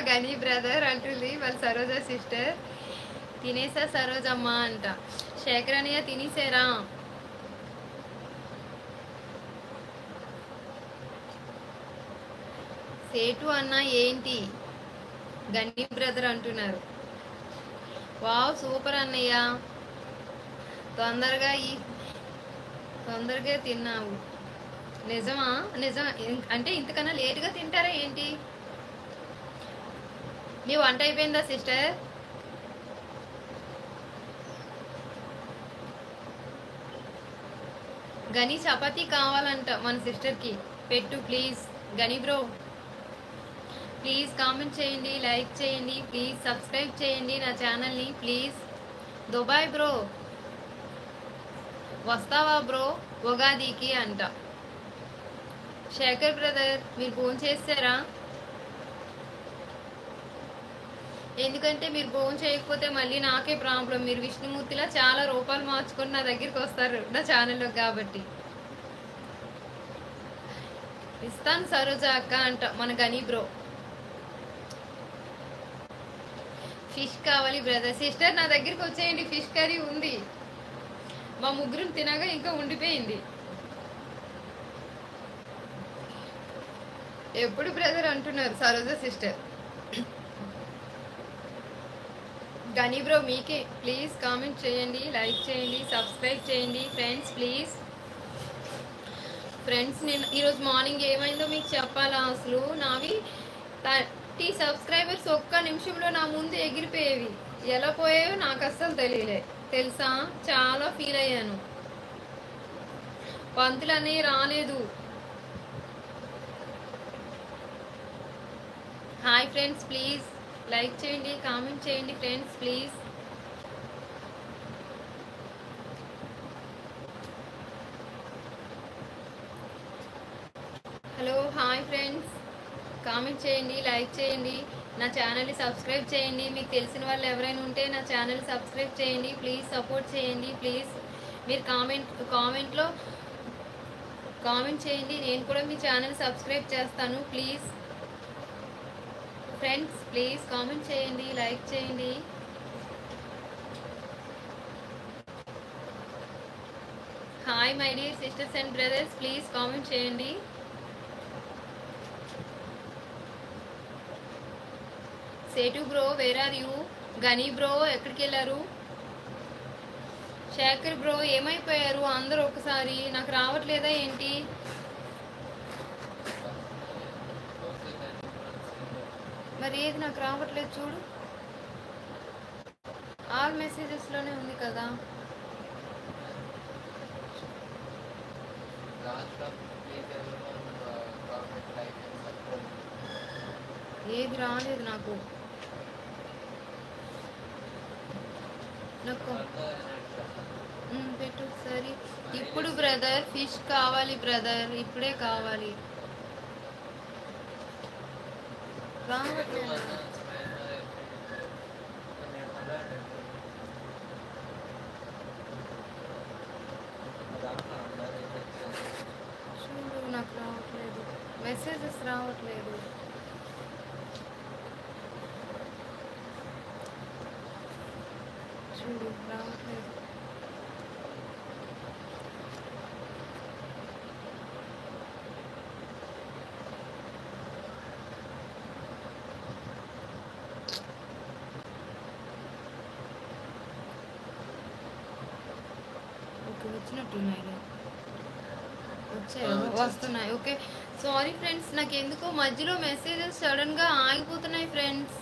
గని బ్రదర్ అంటుంది వాళ్ళ సరోజ సిస్టర్. తినేసా సరోజమ్మ అంట. శేఖర్ అన్నయ్య తినేసారా? సేటు అన్న ఏంటి గని బ్రదర్ అంటున్నారు. వావ్ సూపర్ అన్నయ్య, తొందరగా తొందరగా తిన్నావు. నిజమా? నిజం అంటే ఇంతకన్నా లేటుగా తింటారా ఏంటి? మీ వంట అయిపోయిందా సిస్టర్? గని చపాతీ కావాలంట మన సిస్టర్కి, పెట్టు ప్లీజ్. గని బ్రో ప్లీజ్ కామెంట్ చేయండి, లైక్ చేయండి, ప్లీజ్ సబ్స్క్రైబ్ చేయండి నా ఛానల్ని ప్లీజ్. దుబాయ్ బ్రో వస్తావా బ్రో ఉగాదికి అంట. శేఖర్ బ్రదర్ మీరు ఫోన్ చేస్తారా? ఎందుకంటే మీరు ఫోన్ చేయకపోతే మళ్ళీ నాకే ప్రాబ్లం. మీరు విష్ణుమూర్తిలా చాలా రూపాయలు మార్చుకొని నా దగ్గరికి వస్తారు నా ఛానల్లో కాబట్టి. ఇస్తాను సరోజ అక్క అంట మన గని బ్రో. ఫిష్ కావాలి బ్రదర్. సిస్టర్ నా దగ్గరికి వచ్చేయండి, ఫిష్ కర్రీ ఉంది. మా ముగ్గురు తినగా ఇంకా ఉండిపోయింది. ఎప్పుడు బ్రదర్ అంటున్నారు సరోజ సిస్టర్. గని బ్రో మీకే ప్లీజ్ కామెంట్ చేయండి, లైక్ చేయండి, సబ్స్క్రైబ్ చేయండి ఫ్రెండ్స్ ప్లీజ్. ఫ్రెండ్స్ నేను ఈరోజు మార్నింగ్ ఏమైందో మీకు చెప్పాలా? అసలు నావి 30 సబ్స్క్రైబర్స్ ఒక్క నిమిషంలో నా ముందు ఎగిరిపోయేవి. ఎలా పోయాయో నాకు అస్సలు తెలియలే తెలుసా. చాలా ఫీల్ అయ్యాను. పంతులు అనేవి రాలేదు. హాయ్ ఫ్రెండ్స్ ప్లీజ్ లైక్ చేయండి, కామెంట్ చేయండి friends please. Hello hi friends, comment చేయండి, లైక్ చేయండి, నా ఛానల్ని సబ్స్క్రైబ్ చేయండి. మీకు తెలిసిన వాళ్ళు ఎవరైనా ఉంటే నా ఛానల్ సబ్స్క్రైబ్ చేయండి ప్లీజ్, సపోర్ట్ చేయండి ప్లీజ్. మీరు కామెంట్లో కామెంట్ చేయండి, నేను కూడా మీ ఛానల్ సబ్స్క్రైబ్ చేస్తాను ప్లీజ్. ఫ్రెండ్స్ ప్లీజ్ కామెంట్ చేయండి, లైక్ చేయండి. Hi my dear sisters and brothers please comment చేయండి. సేటు బ్రో వేర్ ఆర్ యూ? గని బ్రో ఎక్కడికి వెళ్ళారు? శేఖర్ బ్రో ఏమైపోయారు అందరూ ఒకసారి? నాకు రావట్లేదా ఏంటి? మరి ఏది నాకు రావట్లేదు చూడు. ఆల్ మెసేజెస్లోనే ఉంది కదా. ఏది రాలేదు నాకు. పెట్టు సరే. ఇప్పుడు బ్రదర్ ఫిష్ కావాలి బ్రదర్, ఇప్పుడే కావాలి. రావట్లేదు చూడు, నాకు రావట్లేదు, మెసేజెస్ రావట్లేదు. చూడు రావట్లేదు. ఓకే వచ్చినట్టున్నాయి, వచ్చాయి వస్తున్నాయి. ఓకే సారీ ఫ్రెండ్స్, నాకు ఎందుకో మధ్యలో మెసేజెస్ సడన్గా ఆగిపోతున్నాయి ఫ్రెండ్స్.